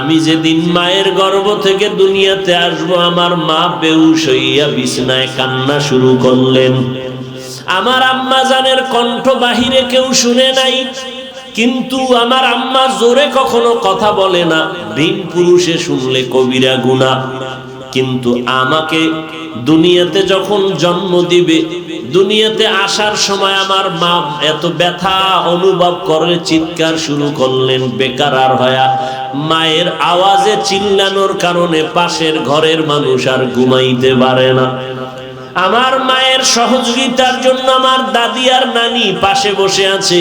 আমি যেদিন মায়ের গর্ভ থেকে দুনিয়াতে আসবো, আমার মা বেহুশ হইয়া বিছানায় কান্না শুরু করলেন। আমার আম্মা জানের কণ্ঠ বাহিরে কেউ শুনে নাই, কিন্তু আমার আম্মা জোরে কখনো কথা বলে না, ভিন পুরুষে শুনলে কবিরা গুনাহ। কিন্তু আমাকে দুনিয়াতে যখন জন্ম দিবে, দুনিয়াতে আসার সময় আমার মা এত ব্যথা অনুভব করে চিৎকার শুরু করলেন বেকারার হয়া। মায়ের আওয়াজে চিল্লানোর কারণে পাশের ঘরের মানুষ আর ঘুমাইতে পারে না। আমার মায়ের সহযোগিতার জন্য আমার দাদি আর নানি পাশে বসে আছে,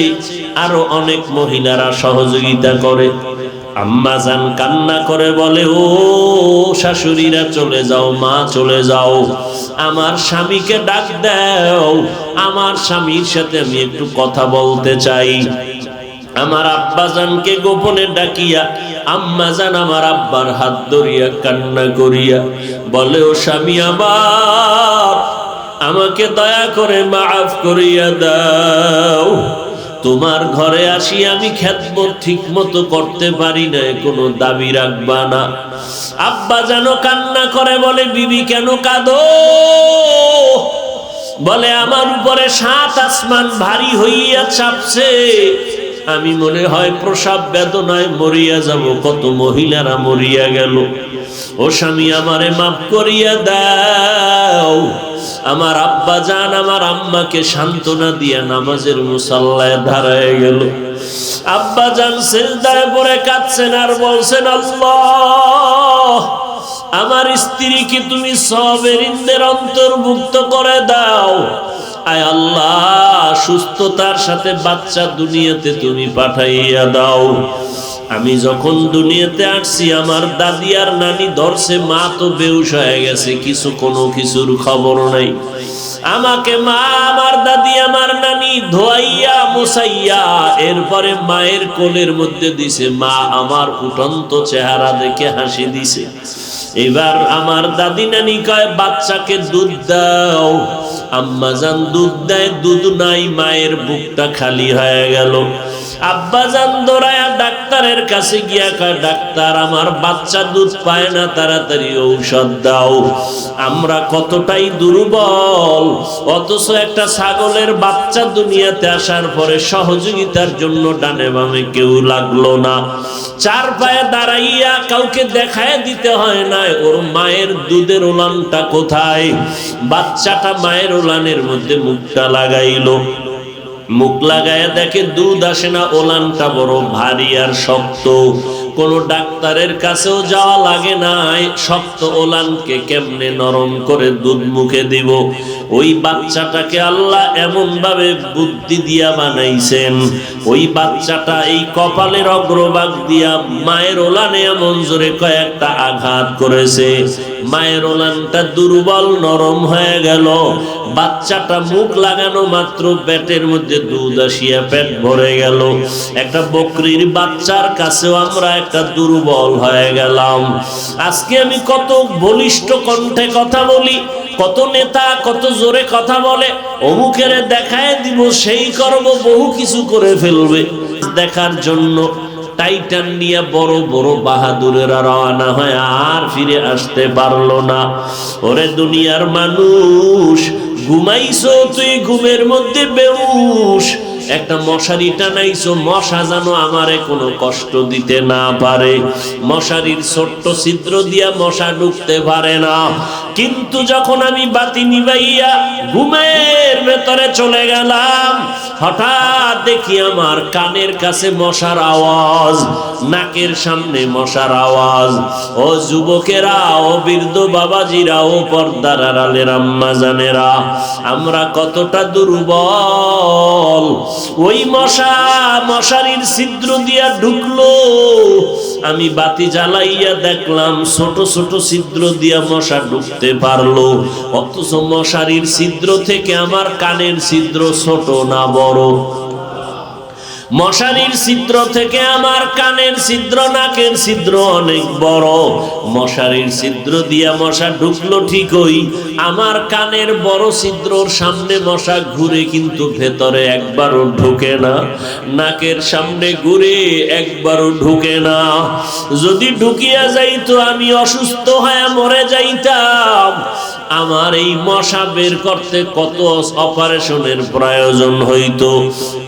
আরো অনেক মহিলারা সহযোগিতা করে। আম্মা জান কান্না করে বলে, ও শাশুড়িরা চলে যাও, মা চলে যাও, আমার স্বামীকে ডাক দাও, আমার স্বামীর সাথে আমি একটু কথা বলতে চাই। আমার আব্বা জানকে গোপনে ডাকিয়া আম্মা জান আমার আব্বার হাত ধরিয়া কান্না করিয়া বলে, ও স্বামী আমার, আমাকে দয়া করে মাফ করিয়া দাও, তোমার ঘরে আসি আমি খেদমত ঠিক মতো করতে পারি না, কোনো দাবি রাখবা না। আব্বা যেন কান্না করে বলে, বিবি কেন কাঁদো? বলে, আমার উপরে 7 আসমান ভারী হইয়া চাপছে, আমি মনে হয় প্রসব বেদনায় মরিয়া যাব, কত মহিলারা মরিয়া গেল, ও স্বামী আমারে মাফ করিয়া দাও। আমার আব্বা জান আমার আম্মাকে সান্ত্বনা দিয়া নামাজের মুসাল্লায় দাঁড়ায় গেল। আব্বা জান সিজদায় পড়ে কাঁদছেন আর বলছেন, আল্লাহ, আমার স্ত্রীকে তুমি সাবিরিনদের অন্তর্ভুক্ত করে দাও। আয় আল্লাহ, সুস্থতার সাথে বাচ্চা দুনিয়াতে তুমি পাঠাইয়া দাও। আমি যখন দুনিয়াতে আসছি, আমার দাদি আর নানি ধরছে, মা তো বেহুশ হয়ে গেছে, কোনো কিছুর খবর নাই। আমাকে মা, আমার দাদি, আমার নানি ধোয়াইয়া মুছাইয়া এরপরে মায়ের কোলের মধ্যে দিছে। মা আমার ফুটন্ত চেহারা দেখে হাসি দিছে। এবার আমার দাদি নানি কয়, বাচ্চাকে দুধ দাও। আম্মা জান দুধ দেয়, দুধ নাই, মায়ের বুকটা খালি হয়ে গেল। আব্বা জান দৌড়ায়া ডাক্তারের কাছে গিয়া কয়, ডাক্তার, আমার বাচ্চা দুধ পায় না, তাড়াতাড়ি ঔষধ দাও। আমরা কতটাই দুর্বল, অথচ একটা ছাগলের বাচ্চা দুনিয়াতে আসার পরে সহযোগিতার জন্য ডানে বামে কেউ লাগলো না। 4 পায়ে দাঁড়াইয়া কাউকে দেখায় দিতে হয় না ওর মায়ের দুধের ওলানটা কোথায়। বাচ্চাটা মায়ের ওলানের মধ্যে মুখটা লাগাইলো, মুখ লাগায় দেখে দুধ আসে না, ওলানটা বড় ভারী আর শক্ত। কোন ডাক্তারের কাছেও যাওয়া লাগে না, শক্ত ওলানকে কেমনে নরম করে দুধ মুখে দিব। ওই বাচ্চাটাকে আল্লাহ এমন ভাবে বুদ্ধি দিয়া বানাইছেন, ওই বাচ্চাটা এই কপালের অগ্রভাগ দিয়া মায়ের ওলানে এমন জোরে কয়েকটা আঘাত করেছে, মায়ের ওলানটা দুর্বল নরম হয়ে গেল। বাচ্চাটা মুখ লাগানো মাত্র পেটের মধ্যে দুধ আসিয়া পেট ভরে গেল। একটা বকরির বাচ্চার কাছেও আমরা একটা দুর্বল হয়ে গেলাম। আজকে আমি কত বলিষ্ঠ কণ্ঠে কথা বলি, কত নেতা কত জোরে কথা বলে, অমুকের দেখায় দিব, সেই করব, বহু কিছু করে ফেলবে দেখার জন্য। টাইটান নিয়ে বড় বড় বাহাদুরেরা রওনা হয়, আর ফিরে আসতে পারলো না। ওরে দুনিয়ার মানুষ, ঘুমাইছো তুই, ঘুমের মধ্যে বেহুশ, একটা মশারি টানাইছো, মশা যেন আমারে কোনো কষ্ট দিতে না পারে। মশারির ছোট্ট ছিদ্র দিয়া মশা ঢুকতে পারে না, কিন্তু যখন আমি বাতি নিবাইয়া ঘুমের ভেতরে চলে গেলাম, হঠাৎ দেখি আমার কানের কাছে মশার আওয়াজ, নাকের সামনে মশার আওয়াজ। ও যুবকেরা, ও বৃদ্ধ বাবাজিরা, ও পর্দার আড়ালের আম্মা জানেরা, আমরা কতটা দুর্বল। ওই মশা মশারির ছিদ্র দিয়া ঢুকলো, আমি বাতি জ্বালাইয়া দেখলাম ছোট ছোট ছিদ্র দিয়া মশা ঢুকতে পারলো, অথচ মশারির ছিদ্র থেকে আমার কানের ছিদ্র ছোট না বড়? মশারির ছিদ্র থেকে আমার কানের ছিদ্র, নাকের ছিদ্র অনেক বড়। মশারির ছিদ্র দিয়া মশা ঢুকলো ঠিকই, আমার কানের বড় ছিদ্রর সামনে মশা ঘুরে কিন্তু ভেতরে একবারও ঢুকে না, নাকের সামনে ঘুরে একবারও ঢুকে না। যদি ঢুকিয়া যাইতো আমি অসুস্থ হয়ে মরে যাইতাম। আমার এই মশা বের করতে কত অপারেশনের প্রয়োজন হইতো।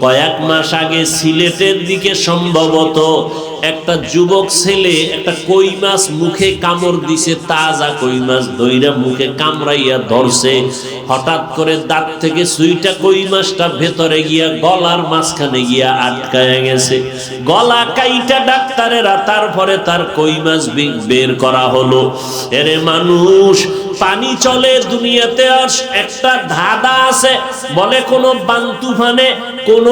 কয়েক মাস আগে সিলেটের দিকে সম্ভবত একটা যুবক ছেলে একটা কই মাছ মুখে কামড় দিছে, তাজা কই মাছ ধইরা মুখে কামড়াইয়া ধরছে। হঠাৎ করে দাঁত থেকে সুইটা কই মাছটা ভেতরে গিয়া গলার মাঝখানে গিয়া আটকায়া গেছে। গলা কাইটা ডাক্তারেরা তারপরে তার কই মাছ বের করা হলো। এরে মানুষ, পানি চলে দুনিয়াতে, একটা ধাঁধা আছে, বলে কোন বানতুফানে কোন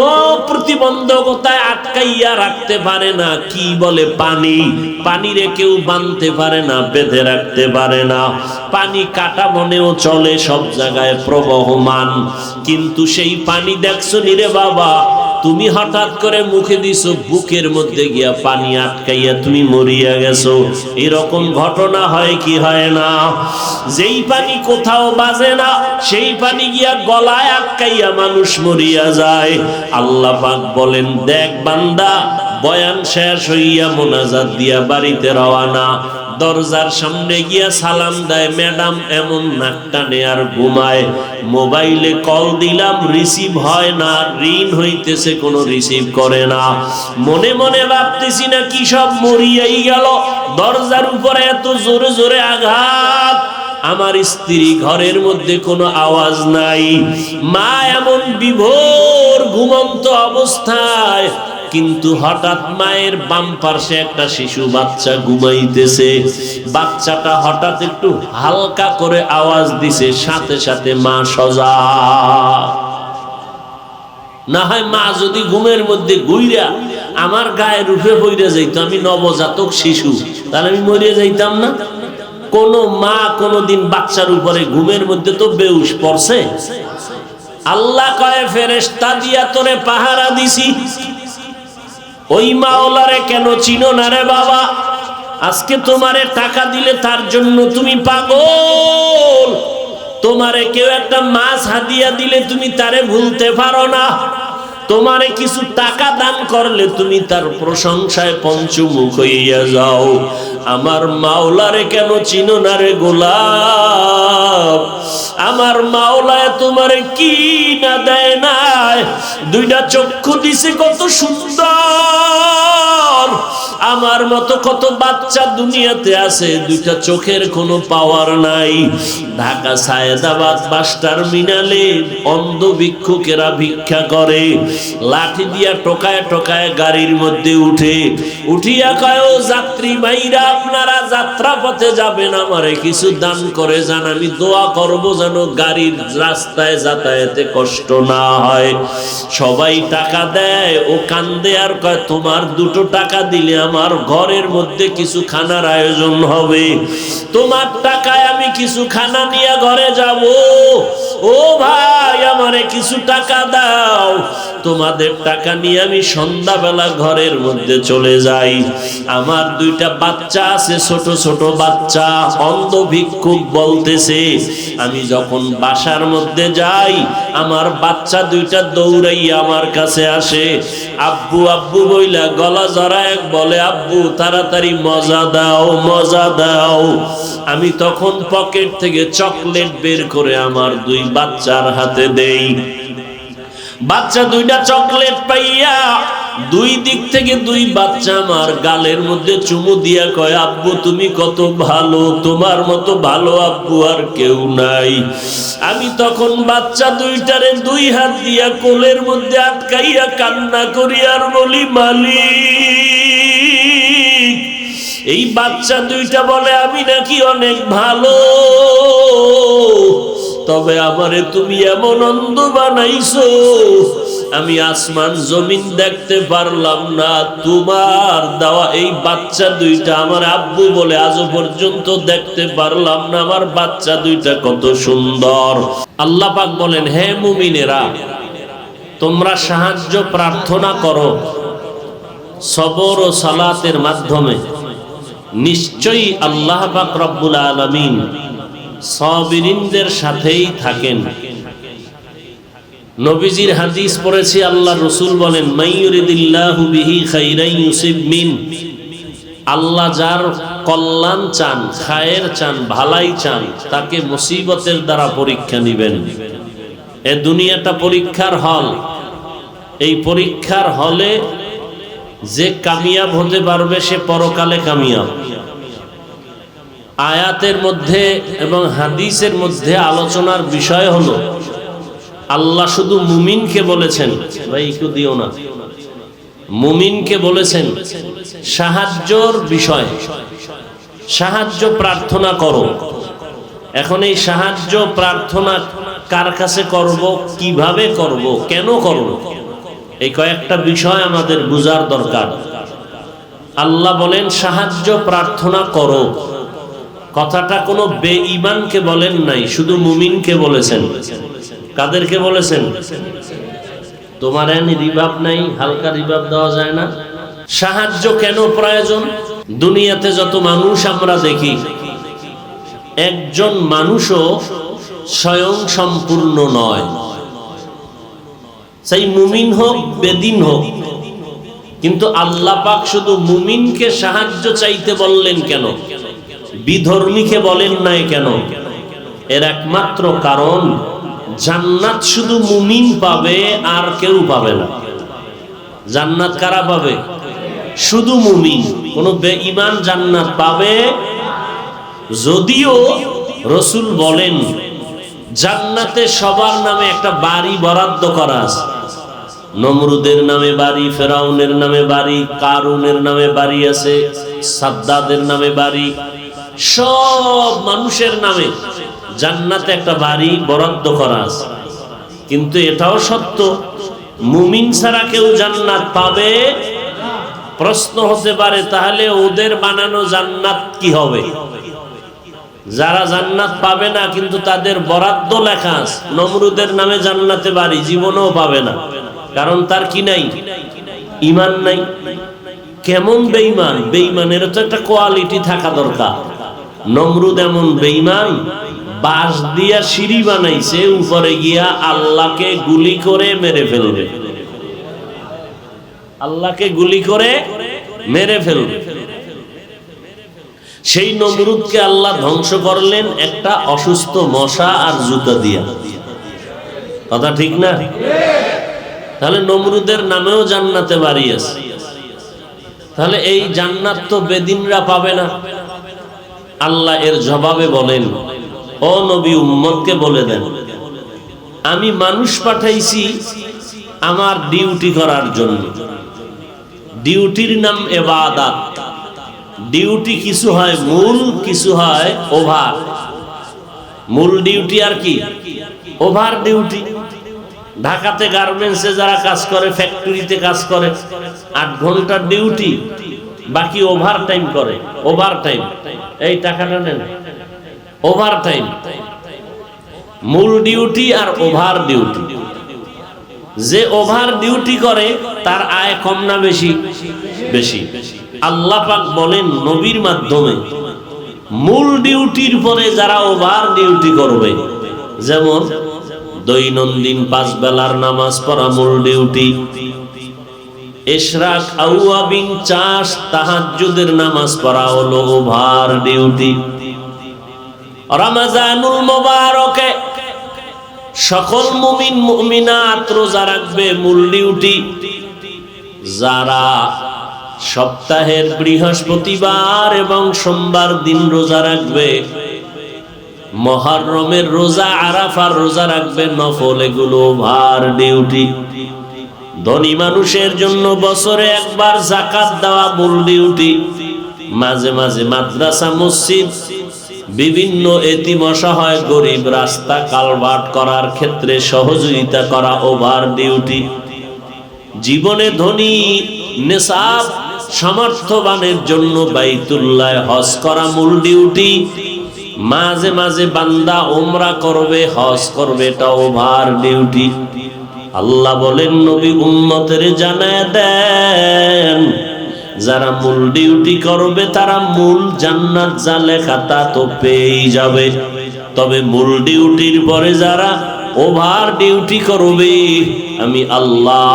প্রতিবন্ধকতায় আটকাইয়া রাখতে পারে না। কি বলে? পানি। পানিরে কেউ বানতে পারে না, বেঁধে রাখতে পারে না। পানি কাটা মনেও চলে, সব জায়গায় প্রবহমান। কিন্তু সেই পানি দেখছো নি রে বাবা? তুমি হঠাৎ করে মুখে দিছো, বুকের মধ্যে গিয়া পানি আটকাইয়া তুমি মরিয়া গেছো। এরকম ঘটনা হয় কি হয় না? যেই পানি কোথাও বাজে না, সেই পানি গিয়া গলায় আটকাইয়া মানুষ মরিয়া যায়। আল্লাহ পাক বলেন, দেখ বান্দা, বয়ান শেষ হইয়া মোনাজাত দিয়া বাড়িতে রওয়ানা। দরজার সামনে গিয়া সালাম দেয় ম্যাডাম, এমন নাক টানে আর ঘুমায়। মোবাইলে কল দিলাম, রিসিভ হয় না, রিং হইতেছে, কোনো রিসিভ করে না। মনে মনে ভাবতেছি না কি সব মরিয়াই গেল। দরজার উপরে এত জোরে জোরে আঘাত, আমার স্ত্রী ঘরের মধ্যে কোনো আওয়াজ নাই। মা এমন বিভোর ঘুমন্ত অবস্থায়, কিন্তু হঠাৎ মায়ের বাম পাশে একটা শিশু বাচ্চা ঘুমাইতেছে। বাচ্চাটা হঠাৎ একটু হালকা করে আওয়াজ দিছে, সাথে সাথে মা সজা। না হয় মা যদি ঘুমের মধ্যে গুইরা আমার গায়ে রুফে পইরা যাইতো, আমি নবজাতক শিশু, তাহলে আমি মরিয়া যাইতাম না? কোন মা কোনদিন বাচ্চার উপরে ঘুমের মধ্যে তো বেউস পড়ছে? আল্লাহ কয়, ফেরেশতা দিয়া তোরে পাহারা দিছি। ওই মাওলারে কেন চিনো না রে বাবা? আজকে তোমারে টাকা দিলে তার জন্য তুমি পাগল। তোমারে কেউ একটা মাছ হাদিয়া দিলে তুমি তারে ভুলতে পারো না। তোমারে কিছু টাকা দান করলে তুমি তার প্রশংসায় পঞ্চমুখ হইয়া যাও। আমার মাওলারে কেন চিনো না রে গোলাম? আমার মাওলায় তোমারে কি না দেয় নাই? দুইটা চক্ষু দিছে কত সুন্দর। আমার মতো কত বাচ্চা দুনিয়াতে আছে, দুইটা চোখের কোনো পাওয়ার নাই। ঢাকা সায়েদাবাদ বাস টার্মিনালে অন্ধ ভিক্ষুকেরা ভিক্ষা করে, লাঠি দিয়া টোকায় টোকায় গাড়ির মধ্যে উঠে। উঠিয়া কয়, ও যাত্রী ভাইরা, আপনারা যাত্রা পথে যাবেন, আমারে কিছু দান করে যান, আমি দোয়া করব যেন গাড়ির রাস্তায় যাতায়াতে কষ্ট না হয়। সবাই টাকা দেয়, ও কান্দে আর কয়, তোমার দুটো টাকা দিলে আমার ঘরের মধ্যে কিছু খানার আয়োজন হবে। তোমার টাকায় আমি কিছু খানা নিয়ে ঘরে যাব। ও ভাই, আমারে কিছু টাকা দাও, তোমাদের টাকা নিয়ে আমি সন্ধ্যাবেলা ঘরের মধ্যে চলে যাই। আমার দুইটা বাচ্চা আছে, ছোট ছোট বাচ্চা, অন্ধ ভিক্ষুক বলতেছে, আমি যখন বাসার মধ্যে যাই, আমার বাচ্চা দুইটা দৌড়াইয়া আমার কাছে আসে, আব্বু আব্বু বইলা গলা জড়ায় বলে, আব্বু তাড়াতাড়ি মজা দাও, মজা দাও। আমি তখন পকেট থেকে চকলেট বের করে আমার দুই বাচ্চার হাতে দেই। বাচ্চা দুইটা চকলেট পাইয়া দুই দিক থেকে দুই বাচ্চা আমার গালের মধ্যে চুমু দিয়া কয়, আব্বু তুমি কত ভালো, তোমার মতো ভালো আব্বু আর কেউ নাই। আমি তখন বাচ্চা দুইটারে দুই হাত দিয়া কোলের মধ্যে আটকাইয়া কান্না করি আর বলি, মালিক। এই বাচ্চা দুইটা বলে, আমি নাকি অনেক ভালো, তবে আমারে তুমি এমন অন্ধ বানাইছো, আমি আসমান জমিন দেখতে পারলাম না। তোমার দেওয়া এই বাচ্চা দুইটা আমার আব্বু বলে আজও পর্যন্ত দেখতে পারলাম না। আমার বাচ্চা দুইটা কত সুন্দর। আল্লাহ পাক বলেন, হে মুমিনেরা, তোমরা সাহায্য প্রার্থনা করো সবর ও সালাতের মাধ্যমে, নিশ্চয়ই আল্লাহ পাক রব্বুল আলামিন সাবিরিনদের সাথেই থাকেন। নবীজির হাদিস পড়েছি, আল্লাহ রাসূল বলেন, মাইয়ুরিদিল্লাহু বিহি খাইরান ইউসিব মিন, আল্লাহ যার কল্যাণ চান, খায়ের চান, ভালাই চান, তাকে মুসিবতের দ্বারা পরীক্ষা নিবেন। এ দুনিয়াটা পরীক্ষার হল। এই পরীক্ষার হলে যে কামিয়াব হতে পারবে সে পরকালে কামিয়াব। আয়াতের মধ্যে এবং হাদিসের মধ্যে আলোচনার বিষয় হলো, আল্লাহ শুধু মুমিনকে বলেছেন, ভাই একটু দিও না, মুমিনকে বলেছেন সাহায্যর বিষয়, সাহায্য প্রার্থনা করো। এখন এই সাহায্য প্রার্থনা কার কাছে করব, কিভাবে করব, কেন করব, এই কয়েকটা বিষয় আমাদের বুঝার দরকার। আল্লাহ বলেন সাহায্য প্রার্থনা করো, কথাটা কোনো বেঈমানকে বলেন নাই, শুধু মুমিনকে বলেছেন। কাদেরকে বলেছেন? তোমার এনে রিভাব নাই, হালকা রিভাব দেওয়া যায় না? সাহায্য কেন প্রয়োজন? দুনিয়াতে যত মানুষ আমরা দেখি, একজন মানুষও স্বয়ং সম্পূর্ণ নয়, সেই মুমিন হোক বেদিন হোক। কিন্তু আল্লাহ পাক শুধু মুমিনকে সাহায্য চাইতে বললেন কেন, বিধর্মীকে বলেন নাই কেন? এর একমাত্র কারণ, জান্নাত শুধু মুমিন পাবে, আর কেউ পাবে না। জান্নাত কারা পাবে? শুধু মুমিন। কোন বেঈমান জান্নাত পাবে? যদিও রাসূল বলেন জান্নাতে সবার নামে একটা বাড়ি বরাদ্দ করা আছে। নমরুদের নামে বাড়ি, ফেরাউনের নামে বাড়ি, কারুনের নামে বাড়ি আছে, সাদ্দাদের নামে বাড়ি, সব মানুষের নামে জান্নাতে একটা বাড়ি বরাদ্দ করা আছে। কিন্তু এটাও সত্য, মুমিন ছাড়া কেউ জান্নাত পাবে? প্রশ্ন হতে পারে, তাহলে ওদের বানানো জান্নাত কি হবে? যারা জান্নাত পাবে না কিন্তু তাদের বরাদ্দ লেখা আছে, নমরুদের নামে জান্নাতে বাড়ি, জীবনেও পাবে না। কারণ তার কি নাই? ঈমান নাই। কেমন বেঈমান? বেঈমানের তো একটা কোয়ালিটি থাকা দরকার। নমরুদ এমন বেঈমান, বাঁশ দিয়া সিঁড়ি বানাইছে, উপরে গিয়া আল্লাহকে গুলি করে মেরে ফেলবে। আল্লাহকে গুলি করে মেরে ফেলবে। সেই নমরুদকে আল্লাহ ধ্বংস করলেন একটা অসুস্থ মশা আর জুতা দিয়া। কথা ঠিক না? তাহলে নমরুদের নামেও জান্নাতে বাড়ি আছে। তাহলে এই জান্নাত তো বেদিনরা পাবে না। আল্লাহ এর জবাবে বলেন, ও নবী, উম্মতকে বলে দেন, আমি মানুষ পাঠাইছি আমার ডিউটি করার জন্য। ডিউটির নাম ইবাদত। ডিউটি কিছু হয় মূল, কিছু হয় ওভার। মূল ডিউটি আর কি? Over duty. ঢাকাতে গার্মেন্টসে যারা কাজ করে, ফ্যাক্টরিতে কাজ করে, 8 ঘন্টার ডিউটি, বাকি ওভার টাইম করে। ওভার টাইম, এই টাকাটা নেন, ওভার টাইম। মূল ডিউটি আর ওভার ডিউটি। যে ওভার ডিউটি করে তার আয় কম না বেশি? বেশি। আল্লাহ পাক বলেন নবীর মাধ্যমে, মূল ডিউটির পরে যারা ওভার ডিউটি করবে, যেমন দৈনন্দিন 5 বেলার নামাজ পড়া মূল ডিউটি, ইশরাক, আওয়াবিন, চাষ, তাহাজ্জুদের নামাজ পড়া হলো ওভার ডিউটি। রমজানুল মুবারকে সকল মুমিন মুমিনাত রোজা রাখবে, মূল ডিউটি। যারা সপ্তাহের বৃহস্পতিবার এবং সোমবার দিন রোজা রাখবে, মুহররমের রোজা, আরাফার রোজা রাখবে, নফল, এগুলো ওভার ডিউটি। ধনী মানুষের জন্য বছরে একবার যাকাত দেওয়া মূল ডিউটি। মাঝে মাঝে মাদ্রাসা, মসজিদ, বিভিন্ন এতিম অসহায় গরিব রাস্তা কালভার্ট করার ক্ষেত্রে সহযোগিতা করা ওভার ডিউটি। জীবনে ধনী নেশাব সামর্থ্যবানের জন্য বাইতুল্লাহ হজ করা মূল ডিউটি। মাঝে মাঝে বান্দা উমরা করবে, হজ করবে, এটা ওভার ডিউটি। আল্লাহ বলেন নবী উম্মতের জানায় দেন, যারা মূল ডিউটি করবে তারা মূল জান্নাত যা লেখা তা তো পেয়েই যাবে। তবে মূল ডিউটির পরে যারা ওভার ডিউটি করবে, আমি আল্লাহ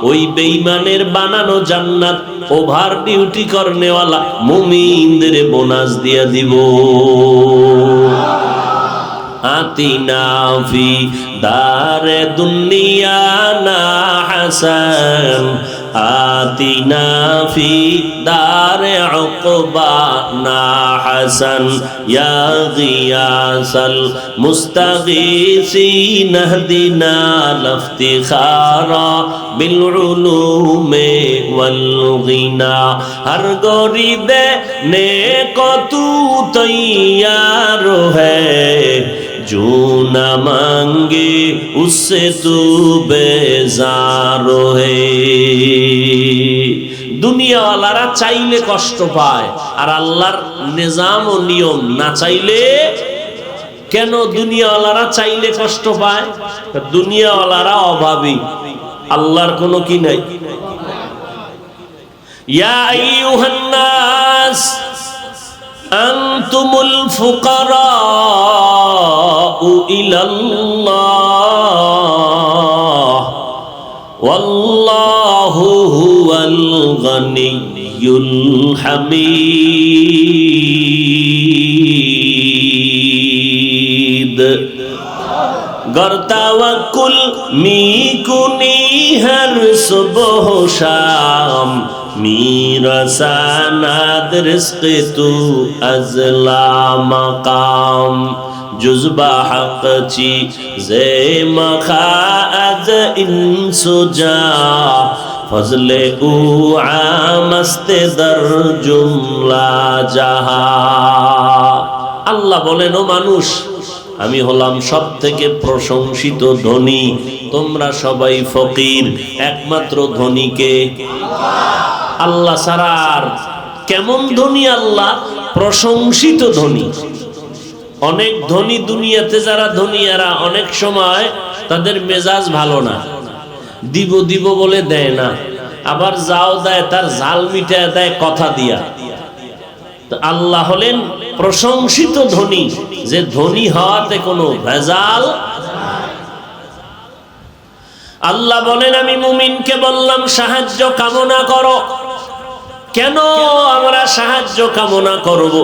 ওই বেঈমানের বানানো জান্নাত ওভার ডিউটি করনেওয়ালা মুমিনদের বোনাস দিয়া দিব। আতিনা ফি দারে দুনিয়া না হাসান, আতিনা ফি দারে উকবা না হাসান, ইয়া গিয়াসাল মুস্তাগীসিন ইহদিনা লাফতিখারা বিল উলুমে ওয়াল গিনা। হর গরিবে নেক তু তৈয়ার হ্যায়, जो न मांगे उससे तू बेजार है। দুনিয়াওয়ালারা চাইলে কষ্ট পায়, আর আল্লাহর নিজাম ও নিয়ম না চাইলে কেন দুনিয়াওয়ালারা চাইলে কষ্ট পায়? দুনিয়াওয়ালারা অভাবী, আল্লাহর কোনো কি নাই। ইয়া আইয়ুহান নাস আনতুমুল ফুকারাউ ইলাল্লাহ ওয়াল্লাহু হুয়াল গনিয়্যুল হামিদ। गर तवक्कुल मी कुनी हर सुबह शाम, मेरा सनद रिज़्क़ तू अज़ला मकाम, जुज़्बा हक़ ची ज़े मखाअज़ इंसुजा, फज़ले उ आमस्ते दर जुमला जहा। আল্লাহ বলেন, ও মানুষ, আমি হলাম সব থেকে প্রশংসিত ধনী, তোমরা সবাই ফকির, একমাত্র ধনীকে আল্লাহ ছাড়া। আর কেমন ধনী আল্লাহ? প্রশংসিত ধনী। অনেক ধনী দুনিয়াতে যারা ধনীরা, অনেক সময় তাদের মেজাজ ভালো না, দিব দিব বলে দেয় না, আবার যাও দেয় তার জাল মিটায় দেয় কথা দিয়া। আল্লাহ হলেন প্রশংসিত ধনী, যে ধনী হওয়াতে কোনো ভেজাল। আল্লাহ বলেন, আমি মুমিনকে বললাম সাহায্য কামনা করো। কেন আমরা সাহায্য কামনা করব?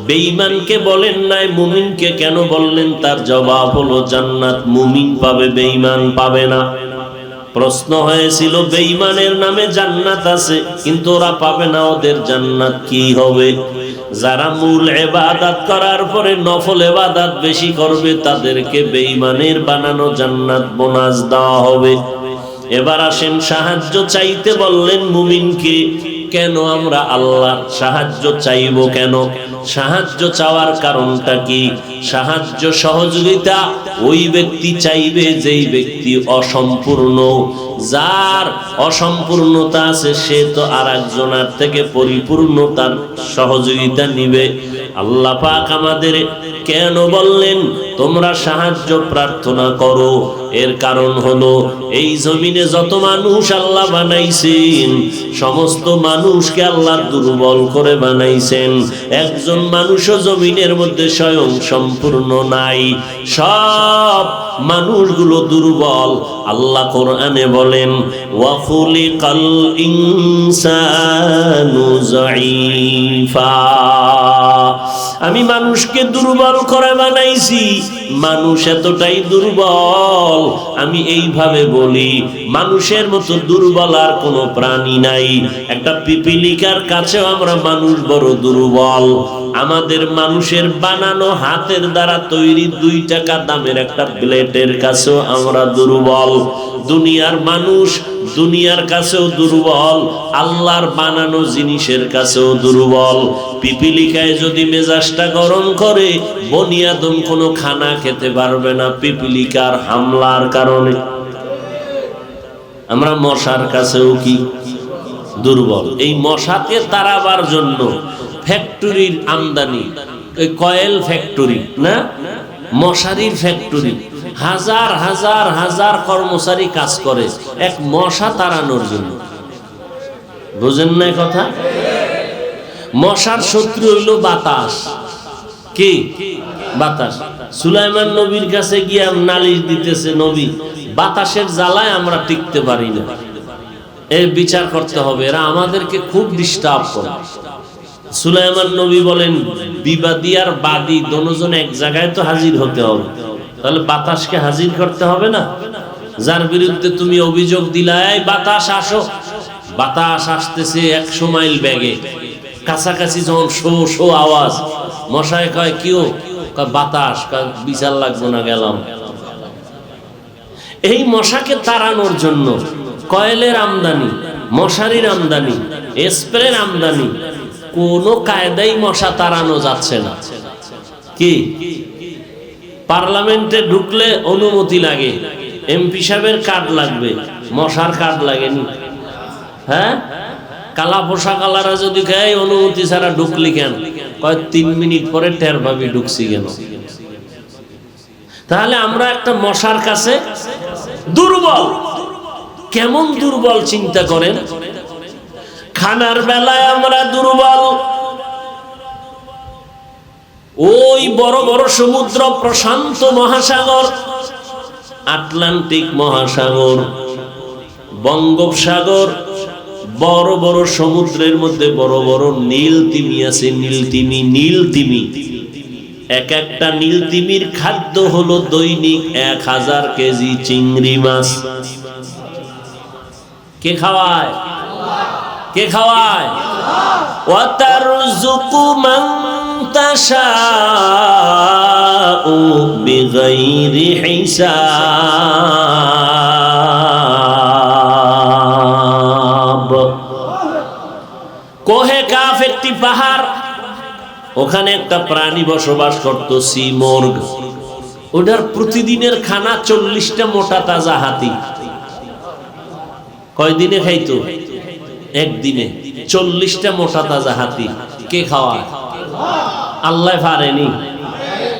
বেঈমানকে বলেন নাই, মুমিনকে কেন বললেন? তার জবাব হলো জান্নাত মুমিন পাবে, বেঈমান পাবে না। প্রশ্ন হয়েছিল, বেঈমানের নামে জান্নাত আছে কিন্তু ওরা পাবে না, ওদের জান্নাত কি হবে? যারা মূল ইবাদত করার পরে নফল ইবাদত বেশি করবে, তাদেরকে বেঈমানের বানানো জান্নাত বোনাস দেওয়া হবে। এবার আসেন, সাহায্য চাইতে বললেন মুমিনকে। কেন আমরা আল্লাহর সাহায্য চাইব? কেন সাহায্য চাওয়ার কারণটা কি? সাহায্য সহযোগিতা ওই ব্যক্তি চাইবে যেই ব্যক্তি অসম্পূর্ণ। যার অসম্পূর্ণতা আছে সে তো আর একজনের থেকে পরিপূর্ণতার সহযোগিতা নিবে। আল্লাহ পাক আমাদের কেন বললেন তোমরা সাহায্য প্রার্থনা করো? এর কারণ হলো, এই জমিনে যত মানুষ আল্লাহ বানাইছেন, সমস্ত মানুষকে আল্লাহ দুর্বল করে বানাইছেন। একজন মানুষও জমিনের মধ্যে স্বয়ং সম্পূর্ণ নাই, সব মানুষগুলো দুর্বল। আল্লাহ কোরআনে বলেন, ওয়া খুলিকাল ইনসানু যায়ীফা, আমি মানুষকে দুর্বল করে বানাইছি। মানুষ এতটাই দুর্বল, আমি এইভাবে বলি, মানুষের মতো দুর্বল আর কোনো প্রাণী নাই। একটা পিপিলিকার কাছেও আমরা মানুষ বড় দুর্বল। আমাদের মানুষের বানানো হাতের দ্বারা তৈরি 2 টাকা দামের একটা প্লেটের কাছেও আমরা দুর্বল। দুনিয়ার মানুষ দুনিয়ার কাছেও দুর্বল, আল্লাহর বানানো জিনিসের কাছেও দুর্বল। পিপিলিকায় যদি মেজাজটা গরম করে, বনি আদম কোনো খানা খেতে পারবে না পিপিলিকার হামলার কারণে। আমরা মশার কাছেও কি দুর্বল? এই মশাকে তাড়াবার জন্য ফ্যাক্টরির আমদানি, ওই কয়েল ফ্যাক্টরি না, মশারির ফ্যাক্টরি, হাজার হাজার হাজার কর্মচারী কাজ করে এক মশা তাড়ানোর জন্য। বুঝেন না কথা? মশার শত্রু হইল বাতাস। কি? বাতাস। সুলাইমান নবীর কাছে গিয়ে নালিশ দিতেছে, নবী বাতাসের জ্বালায় আমরা টিকতে পারি না, এর বিচার করতে হবে, এরা আমাদেরকে খুব ডিস্টার্ব করে। সুলাইমান নবী বলেন, বিবাদী আর বাদী দুজন এক জায়গায় তো হাজির হতে হবে, তাহলে বাতাসকে হাজির করতে হবে না? যার বিরুদ্ধে তুমি অভিযোগ দিলা, এই বাতাস আসো, বাতাস আসতেছে 100 মাইল বেগে, কাছাকাছি যখন শো শো আওয়াজ, মশায় কয় কিও? বাতাস। বিচার লাগবো না, গেলাম। এই মশাকে তাড়ানোর জন্য কয়েলের আমদানি, মশারির আমদানি, স্প্রের আমদানি, কোনো কায়দাই মশা তাড়ানো যাচ্ছে না। কি? পার্লামেন্টে ঢুকলে অনুমতি লাগে, এমপি সাহেবের কার্ড লাগবে, মশার কার্ড লাগেনি। হ্যাঁ, কালা পোশাক কালারা যদি গায়ে অনুমতি ছাড়া ঢুকলি কেন? কয় 3 মিনিট পরে টের পাবি ঢুকছি কেন। তাহলে আমরা একটা মশার কাছে দুর্বল। কেমন দুর্বল চিন্তা করেন। খানার বেলায় আমরা দুর্বল। ওই বড় বড় সমুদ্র, প্রশান্ত মহাসাগর, আটলান্টিক মহাসাগর, বঙ্গোপসাগর, বড় বড় সমুদ্রের মধ্যে বড় বড় নীল তিমি আছে। নীল তিমি এক একটা নীল তিমির খাদ্য হলো দৈনিক 1000 কেজি চিংড়ি মাছ। কে খাওয়ায়? কে খাওয়ায়? ওয়াতারযুকু মান তাশাউ বিগাইরি হিসাব। কোহে কাফ একটি পাহাড়, ওখানে একটা প্রাণী বসবাস করত, সিমর্গ। ওটার প্রতিদিনের খানা 40টা মোটা তাজা হাতি। কয়দিনে খাইতো? একদিনে 40টা মোটা তাজা হাতি। কে খাওয়ায়? আল্লাহ পারেনি।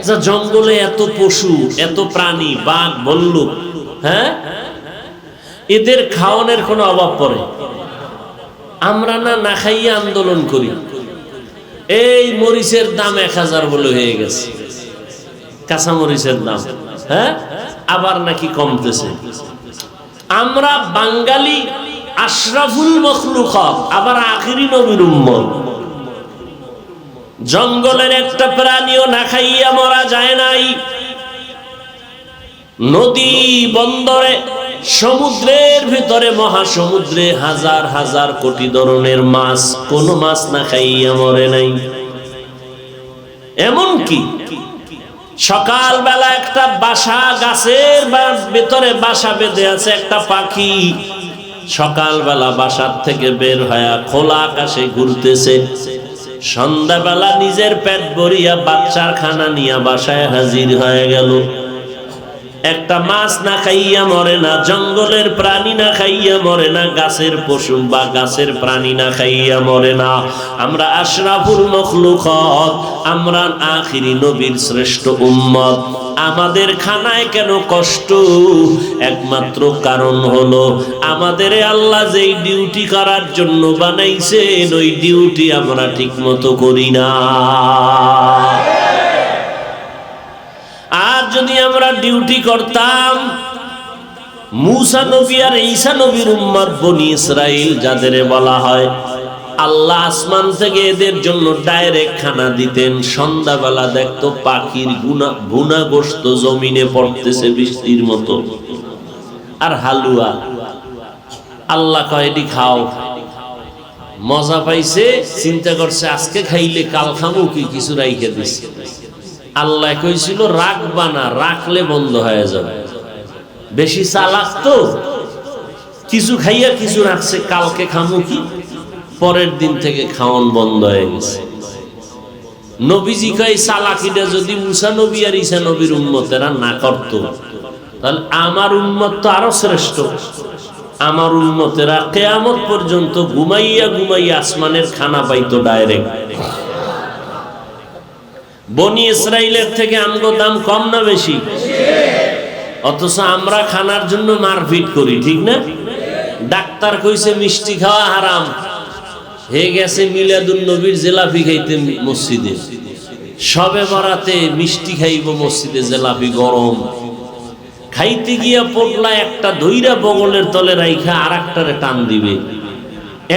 যা জঙ্গলে এত পশু, এত প্রাণী, বাঘ, ভাল্লুক, হ্যাঁ, এদের খাওয়ানোর কোনো অভাব পড়ে? আমরা না খাইয়ে আন্দোলন করি, এই মরিচের দাম 1000 বলে হয়ে গেছে, কাঁচা মরিচের দাম, হ্যাঁ, আবার নাকি কমতেছে। আমরা বাঙালি আশরাফুল মখলুকাত, আবার আখিরি নবীর উম্মত। জঙ্গলের একটা প্রাণীও না খাইয়া মরা যায় নাই। নদী বন্দরে, সমুদ্রের ভিতরে, মহাসমুদ্রে হাজার হাজার কোটি ধরনের মাছ, কোন মাছ না খাইয়া মরে নাই। এমনকি সকালবেলা একটা বাসা, গাছের ভিতরে বাসা বেঁধে আছে একটা পাখি, সকালবেলা বাসার থেকে বের হয়ে খোলা আকাশে ঘুরতেছে, সন্ধ্যাবেলা নিজের পেট ভরিয়া বাচ্চার খানা নিয়ে বাসায় হাজির হয়ে গেল। একটা মাছ না খাইয়া মরে না, জঙ্গলের প্রাণী না খাইয়া মরে না, গাছের পশু বা গাছের প্রাণী না খাইয়া মরে না। আমরা আশরাফুল মখলুকাত, আমরা আখিরি নবীর শ্রেষ্ঠ উম্মত। আমাদের খানায় কেন কষ্ট? একমাত্র কারণ হলো আমাদের আল্লাহ যেই ডিউটি করার জন্য বানাইছেন, ওই ডিউটি আমরা ঠিক মতো করি না। আর যদি আমরা ডিউটি করতাম, মুসা নবী আর ঈসা নবীর উম্মত বনি ইসরাইল যাদের বলা হয়, আল্লাহ আসমান থেকে এদের জন্য ডাইরেক্ট খানা দিতেন। সন্ধ্যাবেলা দেখতো পাখির ভুনা গোশত জমিনে পড়তেছে বৃষ্টির মতো, আর হালুয়া। আল্লাহ কয় এটি খাও। মজা পাইছে, চিন্তা করছে আজকে খাইলে কাল খামু কি, কিছু রাইখে দিছে। আল্লাহ কইছিল রাখবা না, রাখলে বন্ধ হয়ে যাবে। বেশি চালাক তো, কিছু খাইয়া কিছু রাখছে, কালকে খামু কি, পরের দিন থেকে খাওয়ান বন্ধ হয়ে গেছে। নবীজি কয় চালাকিটা যদি মুসা নবী আর ঈসা নবীর উম্মতেরা না করত, তাহলে আমার উম্মত তো আরো শ্রেষ্ঠ। আমার উম্মতেরা কিয়ামত পর্যন্ত ঘুমাইয়া ঘুমাইয়া আসমানের খানা পাইতো ডাইরেক্ট। বনি ইসরাইলের থেকে আমগো দাম কম না বেশি? অথচ আমরা খানার জন্য মারপিট করি, ঠিক না? ডাক্তার কইছে মিষ্টি খাওয়া হারাম, হে গেছে মিলাদুন নবীর জিলাপি খাইতে মসজিদে, সবে বরাতে মিষ্টি খাইব মসজিদে, জিলাপি গরম খাইতে গিয়া পড়লা একটা ধইরা বগলের তলে রাইখা আর একটারে টান দিবে।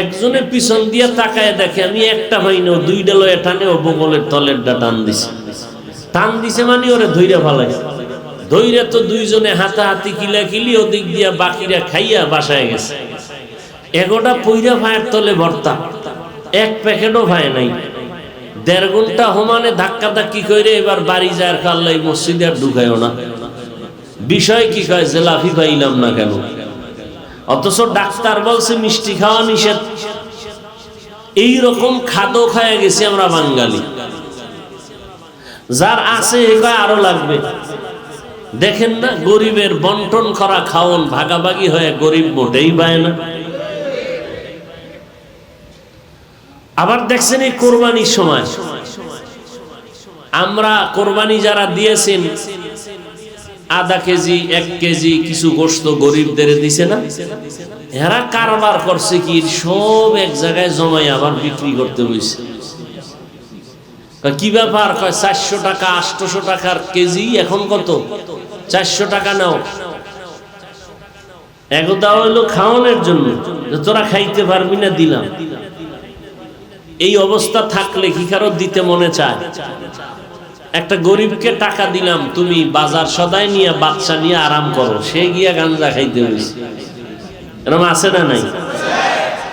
একজনের পিছন দিয়া তাকায় দেখে আমি একটা হইনি, দুইটা লয়ে টানে ও বগলের তলেরটা টান দিছে মানে ওরে ধইরা ফালাই। ধইরা তো দুইজনে হাতাহাতি কিলাকিলি, ওদিক দিয়া বাকিরা খাইয়া বাসায় গেছে। এগোটা পইরা ভাইয়ের তলে ভর্তা, এক প্যাকেটও ভাই নাই। 1.5 ঘন্টা হোমানে ধাক্কা ধাক্কি করে এবার বাড়ি যায় কাল্লাই মসজিদে আর ঢুকাইও না। বিষয় কি কয়, জিলাপি পাইলাম না কেন? অথচ ডাক্তার বলছে মিষ্টি খাওয়া নিষেধ। এইরকম খাদো খায় গেছি আমরা বাঙালি। যার আছে এ কয় আরো লাগবে। দেখেন না, গরিবের বন্টন করা খাওন ভাগাভাগি হয়ে গরিব মোটেই পায় না। আবার দেখছেন এই কোরবানির সময় আমরা কোরবানি যারা দিয়েছেন আধা কেজি 1 কেজি কিছু গোশত গরিবদের দিছে না, এরা কারবার করছে কি সব এক জায়গায় জমাই আবার বিক্রি করতে হইছে। কি ব্যাপার? কয় 400 টাকা 800 টাকার কেজি, এখন কত? 400 টাকা নাও। এগোদা হইলো খাওয়ানোর জন্য, তোরা খাইতে পারবি না, দিলাম। এই অবস্থা থাকলে কি কারো দিতে মনে চায়? একটা গরিবকে টাকা দিলাম, তুমি বাজার সদাই নিয়ে বাচ্চা নিয়ে আরাম করো, সে গিয়া গাঞ্জা খাইতে হইছে। এরকম আছে না নাই?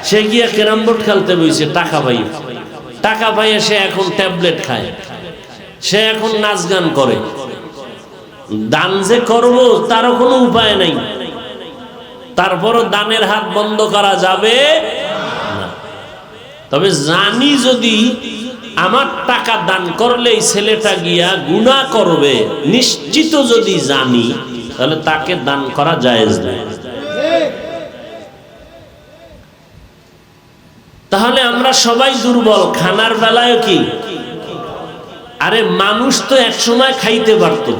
সে গিয়া ক্যারাম বোর্ড খেলতে হইছে টাকা পাইয়ে সে এখন ট্যাবলেট খায়, সে এখন নাচ গান করে। দান যে করবো তারও কোনো উপায় নাই, তারপরও দানের হাত বন্ধ করা যাবে না। তবে জানি যদি আমার টাকা দান করলে এই ছেলেটা গিয়া গুনাহ করবে, নিশ্চিত যদি জানি, তাহলে তাকে দান করা জায়েজ না। তাহলে আমরা সবাই দুর্বল খানার বেলায়। কি আরে মানুষ তো এক সময় খাইতে পারতো,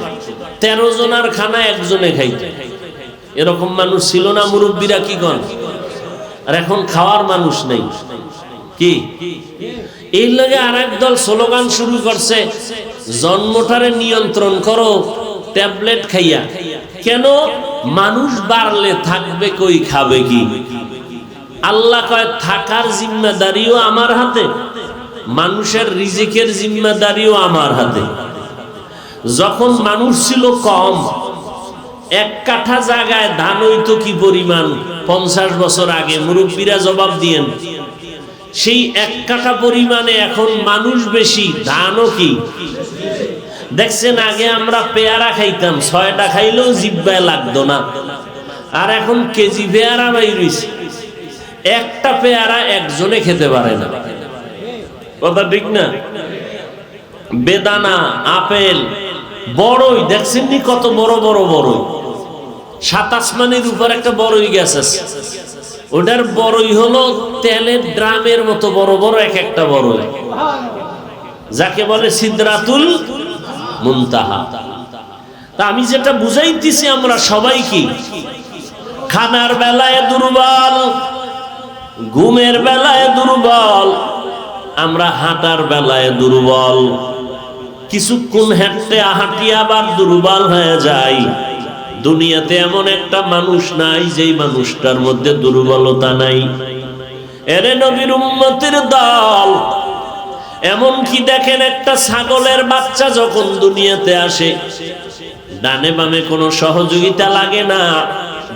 13 জনের খানা একজনে খাইতে, এরকম মানুষ ছিল না? মুরব্বীরা কি কন? আর এখন খাওয়ার মানুষ নেই। কি এই লাগে আরেক দল স্লোগান শুরু করছে, জন্মটারে নিয়ন্ত্রণ করো ট্যাবলেট খাইয়া। কেন? মানুষ বাড়লে থাকবে কই, খাবে কি? আল্লাহ কয় থাকার জিম্মাদারিও আমার হাতে, মানুষের রিজিকের জিম্মাদারিও আমার হাতে। যখন মানুষ ছিল কম, 1 কাঠা জায়গায় ধান হইতো কি পরিমাণ? 50 বছর আগে মুরব্বীরা জবাব দিয়েন। সেই 1 কাঠা পরিমাণে এখন মানুষ বেশি, ধানও কি দেখছেন? আগে আমরা পেয়ারা খাইতাম, 6টা খাইলেও জিব্বায় লাগতো না, আর এখন কেজি পেয়ারা বাইরিছে। একটা পেয়ারা একজনে খেতে পারে না, কথা ঠিক না? বেদানা, আপেল, বড়ই দেখছেন নি কত বড় বড় বড়ই? 7 আসমানের উপর একটা বড়ই গাছ আছে, ওটার বড়ই হলো তেলের ড্রামের মতো বড় বড় এক একটা বড়ই, যাকে বলে সিদরাতুল মুনতাহা। তা আমি যেটা বুঝাইতেছি, আমরা সবাই কি খানার বেলায় দুর্বল, ঘুমের বেলায় দুর্বল, আমরা হাঁটার বেলায় দুর্বল। কিছুক্ষণ হাঁটি আবার দুর্বল হয়ে যাই। দুনিয়াতে এমন একটা মানুষ নাই যেই মানুষটার মধ্যে দুর্বলতা নাই। এরে নবীর উম্মতের দল, এমন কি দেখেন একটা ছাগলের বাচ্চা যখন দুনিয়াতে আসে, ডানে বামে কোনো সহযোগিতা লাগে না,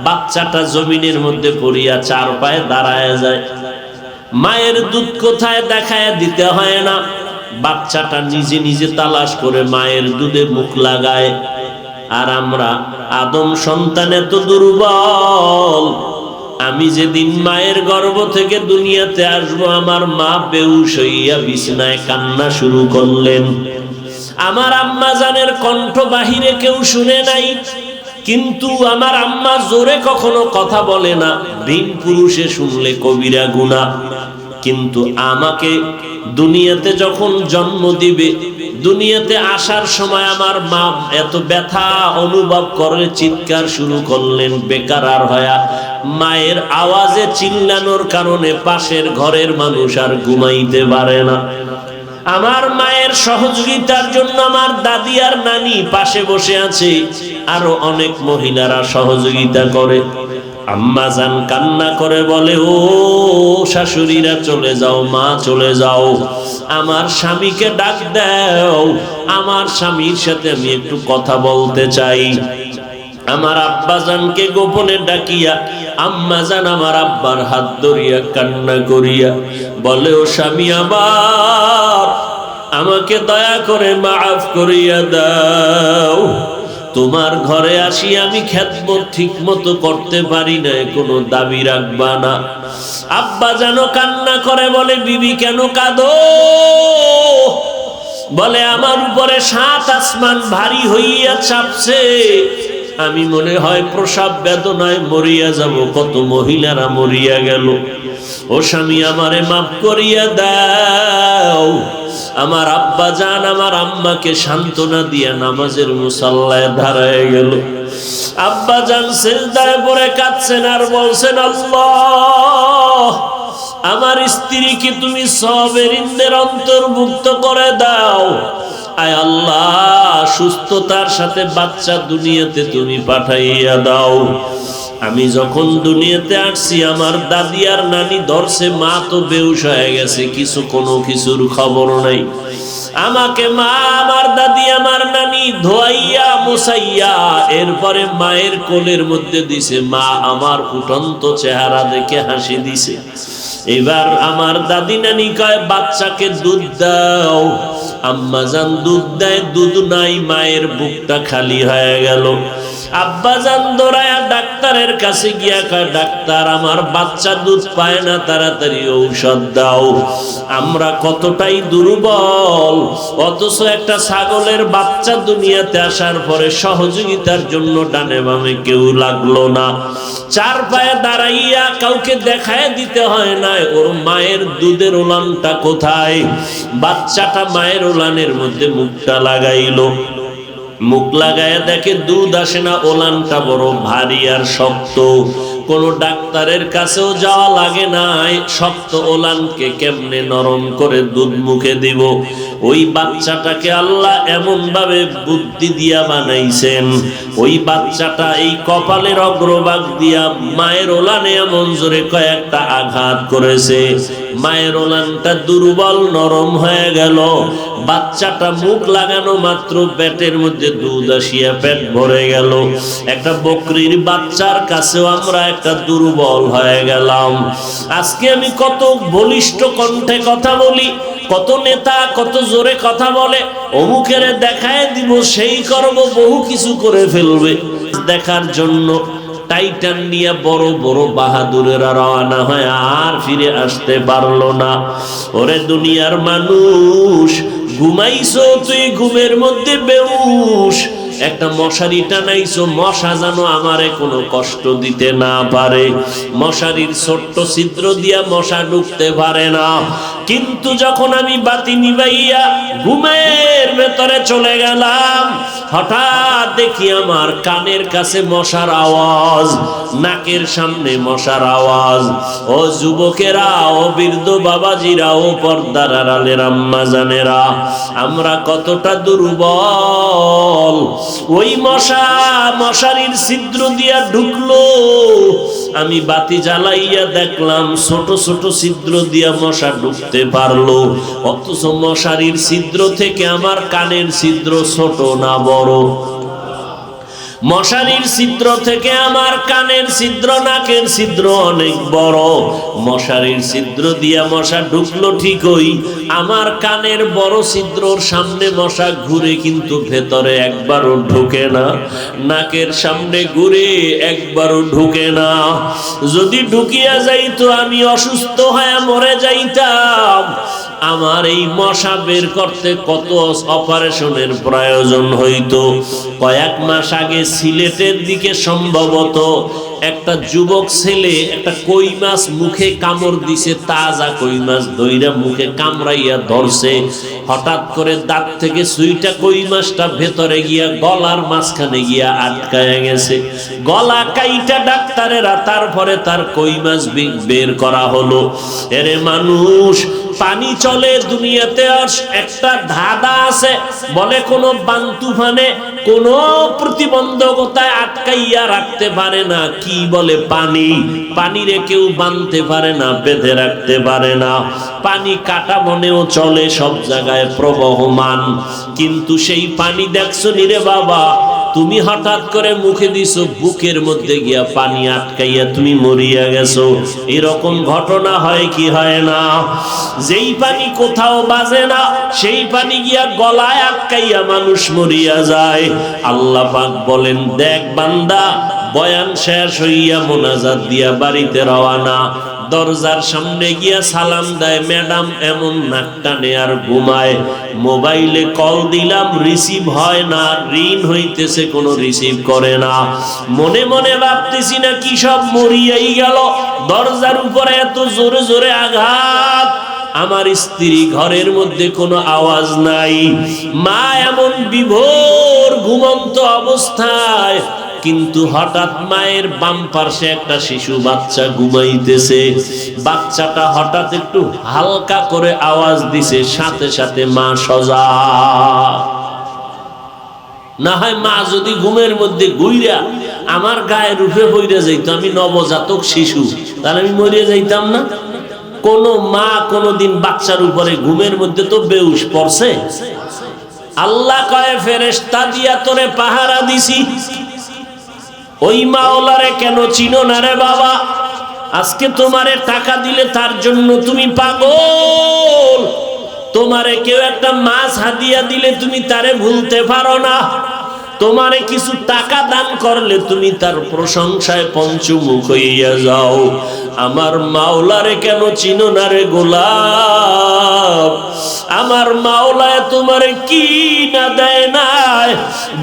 বাচ্চাটা জমিনের মধ্যে পড়িয়া 4 পায়ে দাঁড়ায় যায়। মায়ের দুধ কোথায় দেখায় দিতে হয় না, বাচ্চাটা নিজে নিজে তালাশ করে মায়ের দুধে মুখ লাগায়। আর আমরা আদম সন্তান এত দুর্বল, আমি যেদিন মায়ের গর্ভ থেকে দুনিয়াতে আসবো, আমার মা বেহুশ হইয়া বিছানায় কান্না শুরু করলেন। আমার আম্মা জানের কণ্ঠ বাহিরে কেউ শুনে নাই, কিন্তু আমার আম্মা জোরে কখনো কথা বলে না, ভিন পুরুষে শুনলে কবিরা গুনাহ। কিন্তু আমাকে দুনিয়াতে যখন জন্ম দিবে, দুনিয়াতে আসার সময় আমার মা এত ব্যথা অনুভব করে চিৎকার শুরু করলেন বেকার হয়া। মায়ের আওয়াজে চিল্লানোর কারণে পাশের ঘরের মানুষ আর ঘুমাইতে পারে না। আমার মায়ের সহযোগিতার জন্য আমার দাদি আর নানি পাশে বসে আছে, আরো অনেক মহিলারা সহযোগিতা করে। আম্মা জান কান্না করে বলে, ও শাশুড়িরা চলে যাও, মা চলে যাও, আমার স্বামীকে ডাক দাও, আমার স্বামীর সাথে আমি একটু কথা বলতে চাই। আমার আব্বা জানকে গোপনে ডাকিয়া আম্মা জান আমার আব্বার হাত ধরিয়া কান্না করিয়া বলে, ও স্বামী আমার, আমাকে দয়া করে মাফ করিয়া দাও, তোমার ঘরে আসি আমি খেদমত ঠিক মতো করতে পারি না, কোনো দাবি রাখবা না। আব্বা যেন কান্না করে বলে, বিবি কেন কাঁদো? বলে, আমার উপরে 7 আসমান ভারী হইয়া চাপছে, আমি মনে হয় প্রসব বেদনায় মরিয়া যাব, কত মহিলারা মরিয়া গেল। ও স্বামী আমারে মাফ করিয়া দাও। আমার আব্বা জান আমার আম্মাকে সান্ত্বনা দিয়া নামাজের মুসাল্লায় দাঁড়ায় গেল। আব্বা জান সিজদায় পড়ে কাঁদছেন আর বলছেন, আল্লাহ, আমার স্ত্রীকে তুমি সাবেরিনদের অন্তর্ভুক্ত করে দাও। আয় আল্লাহ, সুস্থতার সাথে বাচ্চা দুনিয়াতে তুমি পাঠাইয়া দাও। আমি যখন দুনিয়াতে আসছি আমার দাদি আর নানি ধরছে, মা তো বেহুশ হয়ে গেছে, কোনো কিছুর খবর নাই। আমাকে মা, আমার দাদি, আমার নানি ধোয়াইয়া মুছাইয়া এরপরে মায়ের কোলের মধ্যে দিছে। মা আমার ফুটন্ত চেহারা দেখে হাসি দিছে। এবার আমার দাদি নানি কয়, বাচ্চাকে দুধ দাও। আম্মা জান দুধ দেয়, দুধ নাই, মায়ের বুকটা খালি হয়ে গেল। আব্বা জান দৌড়ায়া ডাক্তারের কাছে গিয়া কয়, ডাক্তার আমার বাচ্চা দুধ পায় না, তাড়াতাড়ি ঔষধ দাও। আমরা কতটাই দুর্বল, অথচ একটা ছাগলের বাচ্চা দুনিয়াতে আসার পরে সহযোগিতার জন্য ডানে বামে কেউ লাগলো না। 4 পায়ে দাঁড়াইয়া কাউকে দেখায় দিতে হয় না ওর মায়ের দুধের ওলানটা কোথায়। বাচ্চাটা মায়ের ওলানের মধ্যে মুখটা লাগাইলো, মুখ লাগায় দেখে দুধ আসে না, ওলানটা বড় ভারী আর শক্ত। কোন ডাক্তারের কাছেও যাওয়া লাগে নাই, শক্ত ওলানকে কেমনে নরম করে দুধ মুখে দিব। ওই বাচ্চাটাকে আল্লাহ এমন ভাবে বুদ্ধি দিয়া বানাইছেন, ওই বাচ্চাটা এই কপালের অগ্রভাগ দিয়া মায়ের ওলানে এমন জোরে কয়েকটা আঘাত করেছে, মায়ের ওলানটা দুর্বল নরম হয়ে গেল। বাচ্চাটা মুখ লাগানো মাত্র পেটের মধ্যে দুধ আসিয়া পেট ভরে গেল। একটা বকরির বাচ্চার কাছেও আমরা একটা দুর্বল হয়ে গেলাম। আজকে আমি কত বলিষ্ঠ কণ্ঠে কথা বলি, কত নেতা কত জোরে কথা বলে, অমুকের দেখায় দিব, সেই করব, বহু কিছু করে ফেলবে দেখার জন্য। টাইটান নিয়ে বড় বড় বাহাদুরেরা রওনা হয়, আর ফিরে আসতে পারলো না। ওরে দুনিয়ার মানুষ, ঘুমাইছো তুই, ঘুমের মধ্যে বেহুশ, একটা মশারি টানাইছো, মশা যেন আমারে কোনো কষ্ট দিতে না পারে। মশারির ছোট্ট ছিদ্র দিয়া মশা ঢুকতে পারে না, কিন্তু যখন আমি বাতি নিভাইয়া ঘুমের ভেতরে চলে গেলাম, হঠাৎ দেখি আমার কানের কাছে মশার আওয়াজ, নাকের সামনে মশার আওয়াজ। ও যুবকেরা, ও বৃদ্ধ বাবাজিরা, ও পর্দার আড়ালের আম্মা জানেরা, আমরা কতটা দুর্বল। ওই মশা মশারির ছিদ্র দিয়া ঢুকলো, আমি বাতি জ্বালাইয়া দেখলাম ছোট ছোট ছিদ্র দিয়া মশা ঢুকতে পারলো, অথচ মশারির ছিদ্র থেকে আমার কানের ছিদ্র ছোট না বড়? মশারির ছিদ্র থেকে আমার কানের ছিদ্র, নাকের ছিদ্র অনেক বড়। মশারির ছিদ্র দিয়া মশা ঢুকলো ঠিকই, আমার কানের বড় ছিদ্রর সামনে মশা ঘুরে কিন্তু ভেতরে একবারও ঢুকে না, নাকের সামনে ঘুরে একবারও ঢুকে না। যদি ঢুকিয়া যাইতো আমি অসুস্থ হয়ে মরে যাইতাম। আমার এই মশা বের করতে কত অপারেশনের প্রয়োজন হইতো। কয়েক মাস আগে সিলেটের দিকে সম্ভবত একটা যুবক ছেলে একটা কই মাছ মুখে কামড় দিছে, তাজা কই মাছ ধইরা মুখে কামড়াইয়া ধরছে। হঠাৎ করে দাঁত থেকে সুইটা কই মাছটা ভেতরে গিয়া গলার মাঝখানে গিয়া আটকায়া গেছে। গলা কাইটা ডাক্তারেরা তারপরে তার কই মাছ বের করা হলো। এরে মানুষ, পানি চলে দুনিয়াতে, একটা ধাঁধা আছে, বলে কোন বান্তুফানে কোন প্রতিবন্ধকতায় আটকাইয়া রাখতে পারে না। কি বলে? পানি। পানিরে কেউ বাঁধতে পারে না, বেঁধে রাখতে পারে না। পানি কাটা মনেও চলে, সব জায়গায় প্রবহমান। কিন্তু সেই পানি দেখছো নি রে বাবা, তুমি হঠাৎ করে মুখে দিছো, বুকের মধ্যে গিয়া পানি আটকাইয়া তুমি মরিয়া গেছো। এরকম ঘটনা হয় কি হয় না? যেই পানি কোথাও বাজে না, সেই পানি গিয়া গলায় আটকাইয়া মানুষ মরিয়া যায়। আল্লাহ পাক বলেন, দেখ বান্দা, বয়ান শেষ হইয়া মোনাজাত দিয়া বাড়িতে রওয়ানা, দরজার সামনে গিয়া সালাম দেয় ম্যাডাম, এমন নাক টানে আর ঘুমায়। মোবাইলে কল দিলাম, রিসিভ হয় না, রিং হইতেছে, কোনো রিসিভ করে না। মনে মনে ভাবতেছি না কি সব মরিয়াই গেল। দরজার উপরে এত জোরে জোরে আঘাত, আমার স্ত্রী ঘরের মধ্যে কোনো আওয়াজ নাই। মা এমন বিভোর ঘুমন্ত অবস্থায়, কিন্তু হঠাৎ মায়ের বাম পাশে একটা শিশু বাচ্চা ঘুমাইতেছে। বাচ্চাটা হঠাৎ একটু হালকা করে আওয়াজ দিছে, সাথে সাথে মা সজা। না হয় মা যদি ঘুমের মধ্যে ঘুইরা আমার গায়ে রূপে বইরা যাইতো, আমি নবজাতক শিশু, তাহলে আমি মরিয়া যাইতাম না? কোন মা কোনদিন বাচ্চার উপরে ঘুমের মধ্যে তো বেউস পড়ছে? আল্লাহ কয়, ফেরেশতা দিয়া তোরে পাহারা দিছি। ওই মাওলারে কেন চিনো না রে বাবা? আজকে তোমারে টাকা দিলে তার জন্য তুমি পাগল। তোমারে কেউ একটা মাছ হাদিয়া দিলে তুমি তারে ভুলতে পারো না। তোমারে কিছু টাকা দান করলে তুমি তার প্রশংসায় পঞ্চমুখ হইয়া যাও। আমার মাওলারে কেন চিনো না রে গোলাপ? আমার মাওলায় তোমারে কি না দেয় নাই?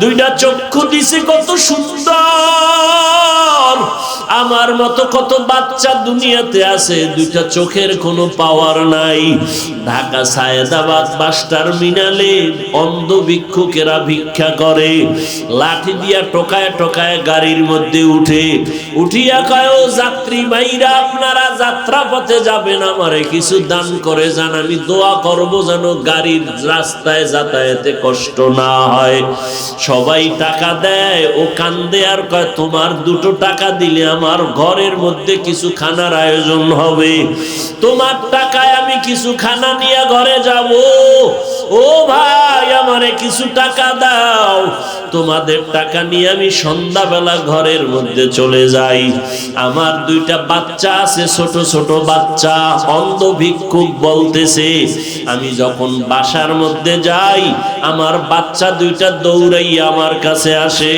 দুইটা চক্ষু দিছে কত সুন্দর। আমার মতো কত বাচ্চা দুনিয়াতে আছে, দুইটা চোখের কোনো পাওয়ার নাই। ঢাকা সায়েদাবাদ বাস টার্মিনালে অন্ধ ভিক্ষুকেরা ভিক্ষা করে, লাঠি দিয়া টোকায় টোকায় গাড়ির মধ্যে উঠিয়া কয়, ও যাত্রী ভাইরা, আপনারা যাত্রা পথে যাবেন, আমারে কিছু দান করে যান, আমি দোয়া করব যেন গাড়ির রাস্তায় যাতায়াতে কষ্ট না হয়। সবাই টাকা দেয়, ও কান্দে আর কয়, তোমার 2 টাকা দিলে আমার ঘরের মধ্যে কিছু খানার আয়োজন হবে। তোমার টাকায় আমি কিছু খানা নিয়ে ঘরে যাব। ও ভাই, আমারে কিছু টাকা দাও, তোমাদের টাকা নিয়ে আমি সন্ধ্যাবেলা ঘরের মধ্যে চলে যাই। আমার 2টা বাচ্চা আছে, ছোট ছোট বাচ্চা, অন্ধ ভিক্ষুক বলতেছে, আমি যখন বাসার মধ্যে যাই, আমার বাচ্চা 2টা দৌড়াইয়া আমার কাছে আসে,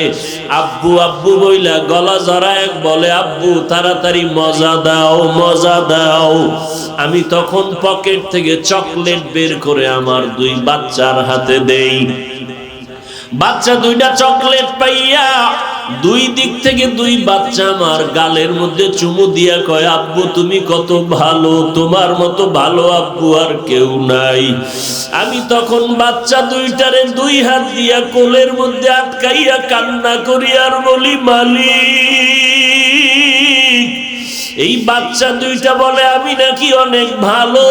আব্বু আব্বু বইলা গলা জড়ায় বলে, আব্বু তাড়াতাড়ি মজা দাও, মজা দাও। আমি তখন পকেট থেকে চকলেট বের করে আমার 2 বাচ্চার হাতে দেই। বাচ্চা 2টা চকলেট পাইয়া 2 দিক থেকে 2 বাচ্চা আমার গালের মধ্যে চুমু দিয়া কয়, আব্বু তুমি কত ভালো, তোমার মতো ভালো আব্বু আর কেউ নাই। আমি তখন বাচ্চা 2টারে 2 হাত দিয়া কোলের মধ্যে আটকাইয়া কান্না করি আর বলি, মালিক। এই বাচ্চা 2টা বলে, আমি নাকি অনেক ভালো,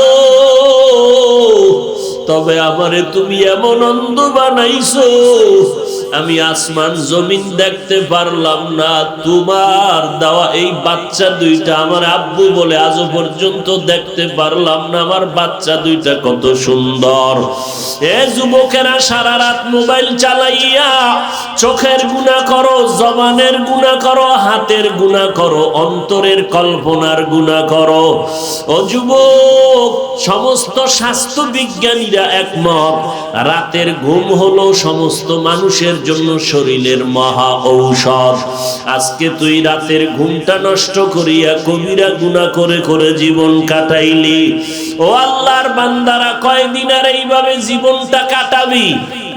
তবে আমারে তুমি এমন অন্ধ বানাইছো, আমি আসমান জমিন দেখতে পারলাম না। তোমার দেওয়া এই বাচ্চা 2টা আমার আব্বু বলে আজও পর্যন্ত দেখতে পারলাম না। আমার বাচ্চা 2টা কত সুন্দর। এ যুবকেরা, সারা রাত মোবাইল চালাইয়া চোখের গুনাহ করো, জবানের গুনাহ করো, হাতের গুনাহ করো, অন্তরের কল্পনার গুনাহ করো। ও যুবক, সমস্ত স্বাস্থ্য বিজ্ঞানীরা একমত, রাতের ঘুম হলো সমস্ত মানুষের জন্য শরীরের মহা ঔষধ। আজকে তুই রাতের ঘুমটা নষ্ট করিয়া কবিরা গুনাহ করে করে জীবন কাটাইলি। ও আল্লাহর বান্দারা, কয়দিন আর এইভাবে জীবনটা কাটাবি?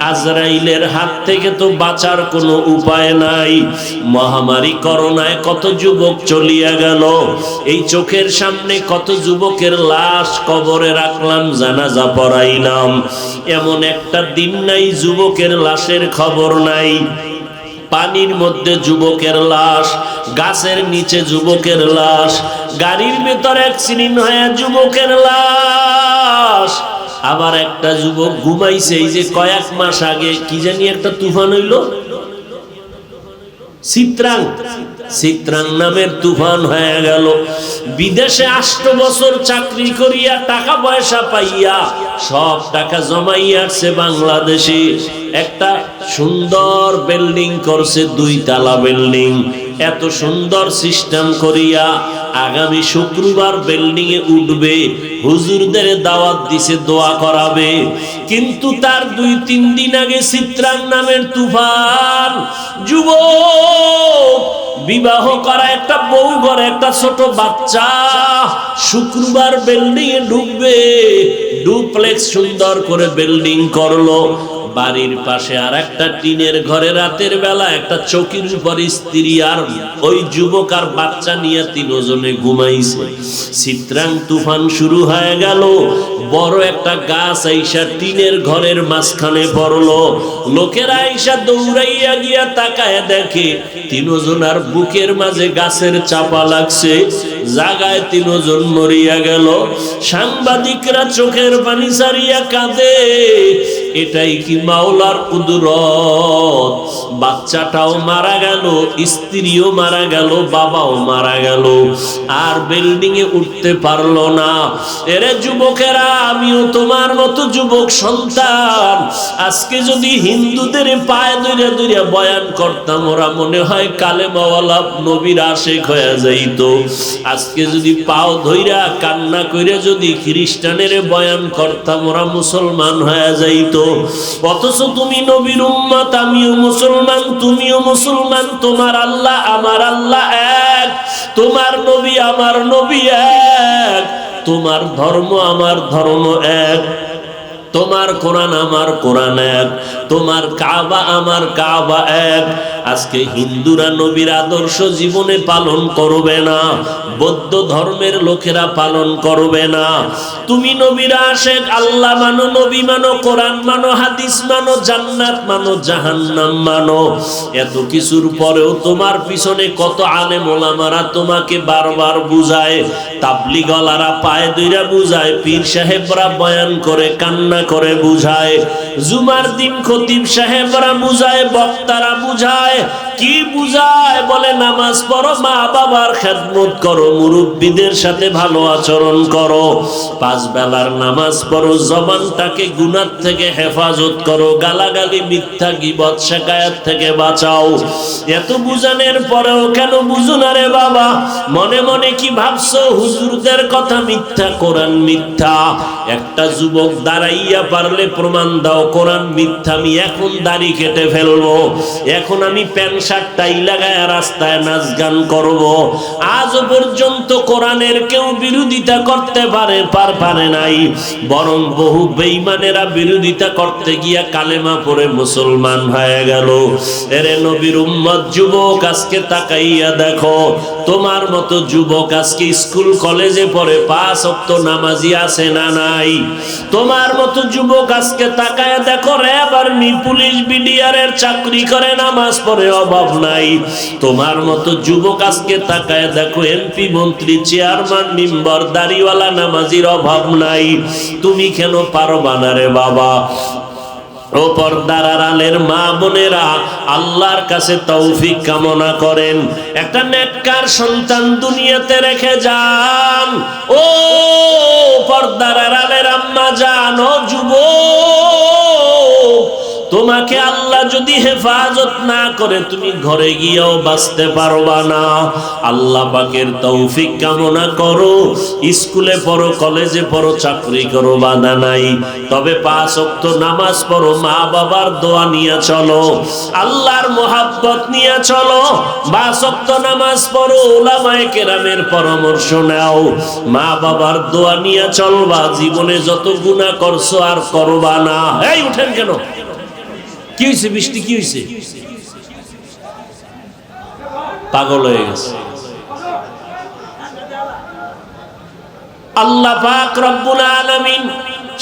আজরাইলের হাত থেকে তো বাঁচার কোনো উপায় নাই। মহামারী করোনায় কত যুবক চলিয়া গেল, এই চোখের সামনে কত যুবকের লাশ কবরে রাখলাম, জানাজা পড়াইলাম, এমন একটা দিন নাই যুবকের লাশের খবর নাই। পানির মধ্যে যুবকের লাশ, গাছের নিচে যুবকের লাশ, গাড়ির ভেতর অ্যাক্সিডেন্ট হয়ে যুবকের লাশ। আবার একটা যুবক ঘুমাইছে, এই যে কয়েক মাস আগে কি জানি একটা তুফান হইল, চিত্রাং নামের তুফান হয়ে গেল। বিদেশে 8 বছর চাকরি করিয়া টাকা পয়সা পাইয়া সব টাকা জমাইয়া আসছে বাংলাদেশে, একটা সুন্দর বিল্ডিং করছে, 2 তলা বিল্ডিং। এত সুন্দর সিস্টেম করিয়া আগামী শুক্রবার বিল্ডিং এ উঠবে, হুজুরদের দাওয়াত দিছে, দোয়া করাবে। কিন্তু তার 2-3 দিন আগে চিত্রাং নামের তুফান, যুবক বিবাহ করা একটা বউ ঘরে একটা ছোট বাচ্চা, শুক্রবার বিল্ডিং এ ঢুকবে, ডুপ্লেক্স সুন্দর করে বিল্ডিং করলো। বাড়ির পাশে আর একটা টিনের ঘরে রাতের বেলা একটা চৌকির উপর স্ত্রী আর ওই যুবক আর বাচ্চা নিয়ে 3 জনে ঘুমাইছে। চিত্রাং তুফান শুরু হয়ে গেল, বড় একটা গাছ আইসা টিনের ঘরের মাঝখানে পড়লো। লোকেরা আইসা দৌড়াইয়া গিয়া তাকায় দেখে 3 জনার বুকের মাঝে গাছের চাপা লাগছে, জাগায় 3 জন মরিয়া গেল। সাংবাদিকরা চোখের পানি ছাড়িয়া কাঁদে, এটাই কি মাওলার কুদরত? বাচ্চাটাও মারা গেল, স্ত্রীও মারা গেল, বাবাও মারা গেল, আর বিল্ডিং এ উঠতে পারলো না। এরে যুবকেরা, আমিও তোমার মতো যুবক সন্তান, আজকে যদি হিন্দুদের পায়ে ধরে ধরে বয়ান করতাম, ওরা মনে হয় কালেমাওয়ালা নবীর আশেক হয়ে যাইতো। আজকে যদি পাও ধইরা কান্না কইরা যদি খ্রিস্টানের বয়ান করতাম, ওরা মুসলমান হয়ে যাইতো। অথচ তুমি নবীর উম্মত, আমিও মুসলমান, তুমিও মুসলমান, তোমার আল্লাহ আমার আল্লাহ এক, তোমার নবী আমার নবী এক, তোমার ধর্ম আমার ধর্ম এক, তোমার কোরআন আমার কোরআন এক, তোমার কাবা আমার কাবা এক। আজকে হিন্দুরা নবীর আদর্শ জীবনে পালন করবে না, বৌদ্ধ ধর্মের লোকেরা পালন করবে না। তুমি নবীর আশেক, আল্লাহ মানো, নবী মানো, কোরআন মানো, হাদিস মানো, জান্নাত মানো, জাহান্নাম মানো। এত কিছুর পরেও তোমার পিছনে কত আলেম ওলামারা তোমাকে বারবার বুঝায়, তাবলিগওয়ালারা পায়ে ধইরা বুঝায়, পীর সাহেবরা বয়ান করে কান্না করে বুঝায়, জুমার দিন খতিব সাহেবরা বুঝায়, বক্তারা বুঝায়। কি বুঝায়? বলে নামাজ পড়ো, মা বাবার খেদমত করো, মুরব্বীদের সাথে ভালো আচরণ করো, 5 বেলার নামাজ পড়ো, জবানটাকে গুনাহ থেকে হেফাজত করো, গালাগালি মিথ্যা গীবত শিকায়াত থেকে বাঁচাও। এত বুঝানোর পরেও কেন বুঝো না রে বাবা? মনে মনে কি ভাবছো হুজুরদের কথা মিথ্যা, কোরআন মিথ্যা? একটা যুবক দাঁড়াইয়া পারলে প্রমাণ দাও কোরআন মিথ্যা, আমি এখন দাড়ি কেটে ফেলবো, এখন আমি প্যান্ট শার্ট টাই লাগায় রাস্তায় নাচ গান করব। আজ পর্যন্ত কোরআনের কেউ বিরোধিতা করতে পারে নাই, বরং বহু বেঈমানেরা বিরোধিতা করতে গিয়া কালেমা পড়ে মুসলমান হয়ে গেল। এরে নবীর উম্মত যুবক, আজকে তাকাইয়া দেখো, তোমার মতো যুবক আজকে স্কুল কলেজে পড়ে 5 ওয়াক্ত নামাজি আছে না নাই? তোমার মতো যুবক আজকে তাকাইয়া দেখো, র্যাব আর্মি পুলিশ বিডিআরের চাকরি করে, নামাজ পড়ে, অভাব নাই। তোমার মতো যুবক আজকে তাকায় দেখো, এমপি মন্ত্রী চেয়ারম্যান মেম্বার দাড়িওয়ালা নামাজির অভাব নাই। তুমি কেন পারবা না রে বাবা? ও পর্দার আড়ালের মা বোনেরা, আল্লাহর কাছে তৌফিক কামনা করেন, একটা নেককার সন্তান দুনিয়াতে রেখে যান। ও পর্দার আড়ালের আম্মা জান, ও যুবক, তোমাকে আল্লাহ যদি হেফাজত না করে তুমি ঘরে গিয়েও বাঁচতে পারবা না। আল্লাহ পাকের তৌফিক কামনা করো, স্কুলে পড়ো, কলেজে পড়ো, চাকরি করো, বাধা নাই, তবে 5 ওয়াক্ত নামাজ পড়ো, মা বাবার দোয়া নিয়ে চলো, আল্লাহর মোহাব্বত নিয়ে চলো, 5 ওয়াক্ত নামাজ পড়ো, উলামায়ে কেরামের পরামর্শ নাও, মা বাবার দোয়া নিয়ে চলবা, জীবনে যত গুনাহ করছো আর করবা না। এই উঠেন কেন? কি হয়েছে? বৃষ্টি কি হয়েছে? পাগল হয়ে গেছে। আল্লাহ পাক রব্বুল আলামিন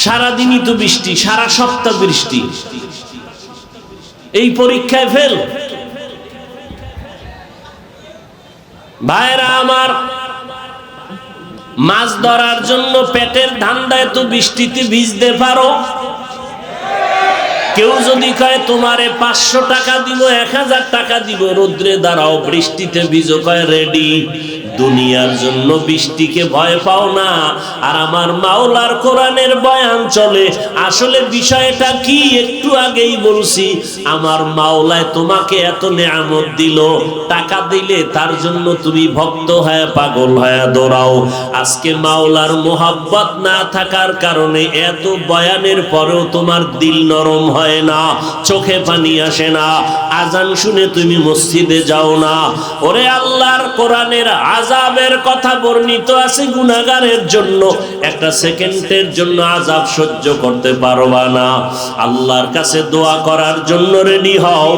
সারাদিনই তো বৃষ্টি, সারা সপ্তাহ বৃষ্টি, এই পরীক্ষায় ফেল। ভাইরা আমার, মাছ ধরার জন্য পেটের ধান্দায় তো বৃষ্টিতে ভিজতে পারো। কেউ যদি কয় তোমারে 500 টাকা দিব, 1000 টাকা দিব, রোদ্রে দাঁড়াও বৃষ্টিতে ভিজো, কয় রেডি। দুনিয়ার জন্য বৃষ্টিকে ভয় পাও না। আর আমার মাওলার কোরআনের বয়ান চলে। আসলে বিষয়টা কি একটু আগেই বলছি, আমার মাওলায় তোমাকে এত নেয়ামত দিল, টাকা দিলে তার জন্য তুমি ভক্ত হয়ে পাগল হয়ে দৌড়াও। আজকে মাওলার মোহাব্বত না থাকার কারণে এত বয়ানের পরেও তোমার দিল নরম হয় না, চোখে পানি আসে না, আজান শুনে তুমি মসজিদে যাও না। ওরে আল্লাহর কোরআনের আযাবের কথা বর্ণিত আছে গুনাহগারের জন্য, একটা সেকেন্ডের জন্য আযাব সহ্য করতে পারবা না। আল্লাহর কাছে দোয়া করার জন্য রেডি হও,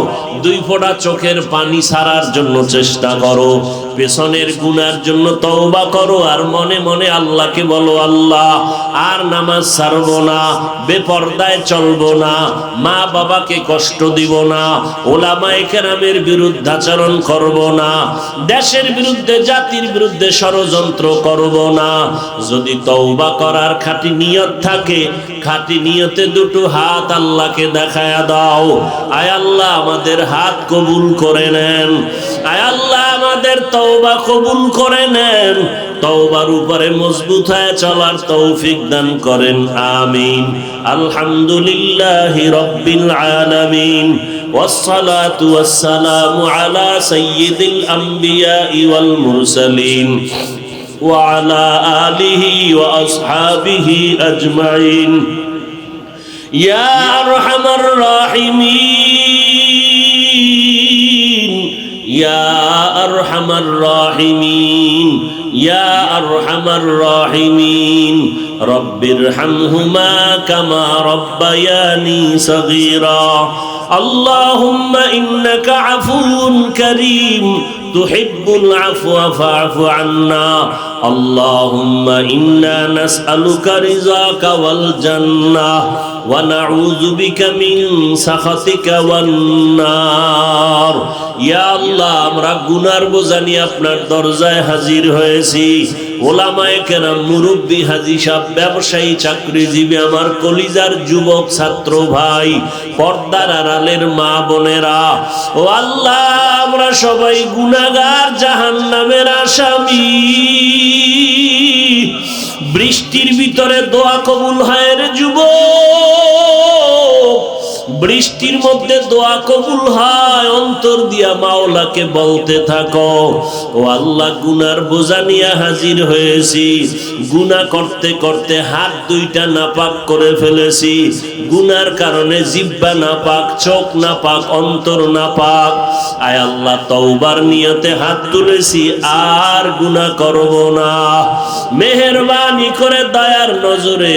2 ফোঁটা চোখের পানি ছাড়ার জন্য চেষ্টা করো, পেছনের গুনার জন্য তওবা করো, আর মনে মনে আল্লাহকে বলো, আল্লাহ আর নামাজ ছাড়বো না, বেপরদায় চলবো না, মা বাবাকে কষ্ট দিব না, ওলামায়ে কেরামের বিরুদ্ধাচরণ করব না, দেশের বিরুদ্ধে জাতির বিরুদ্ধে ষড়যন্ত্র করব না। যদি তওবা করার খাঁটি নিয়ত থাকে, খাঁটি নিয়তে 2 হাত আল্লাহকে দেখায়া দাও। আয় আল্লাহ আমাদের হাত কবুল করে নেন, আয় আল্লাহ আমাদের তওবা কবুল করে নেন, তওবার উপরে মজবুত হয়ে চলার তৌফিক দান করেন, আমিন। আলহামদুলিল্লাহি রাব্বিল আলামিন, والصلاة والسلام على سيد الأنبياء والمرسلين وعلى آله وأصحابه أجمعين يا أرحم الراحمين يا أرحم الراحمين يا أرحم الراحمين رب ارحمهما كما ربياني صغيرا اللهم إنك عفو كريم تحب العفو فاعف عنا اللهم إنا نسألك رضاك والجنة ونعوذ بك من سخطك والنار يا الله আমরা গুনার বোঝা নিয়ে আপনার দরজায় হাজির হয়েছি। ওলামায়ে কেরাম, মুরব্বী, হাজী সাহেব, ব্যবসায়ী, চাকরিজীবী, আমার কলিজার যুবক ছাত্র ভাই, পর্দার আড়ালের মা বোনেরা, ও আল্লাহ আমরা সবাই গুনাহগার, জাহান্নামের আসামি। বৃষ্টির ভিতরে দোয়া কবুল হয় রে যুবক, বৃষ্টির মধ্যে দোয়া কবুল হয়, অন্তর দিয়া মাওলাকে বলতে থাকো, ও আল্লাহ গুনার বোঝা নিয়ে হাজির হয়েছি, গুনাহ করতে করতে হাত 2টা নাপাক করে ফেলেছি, গুনার কারণে জিহ্বা নাপাক, চোখ নাপাক, অন্তর নাপাক। আয় আল্লাহ তওবার নিয়তে হাত তুলেছি, আর গুনাহ করব না, মেহেরবানি করে দয়ার নজরে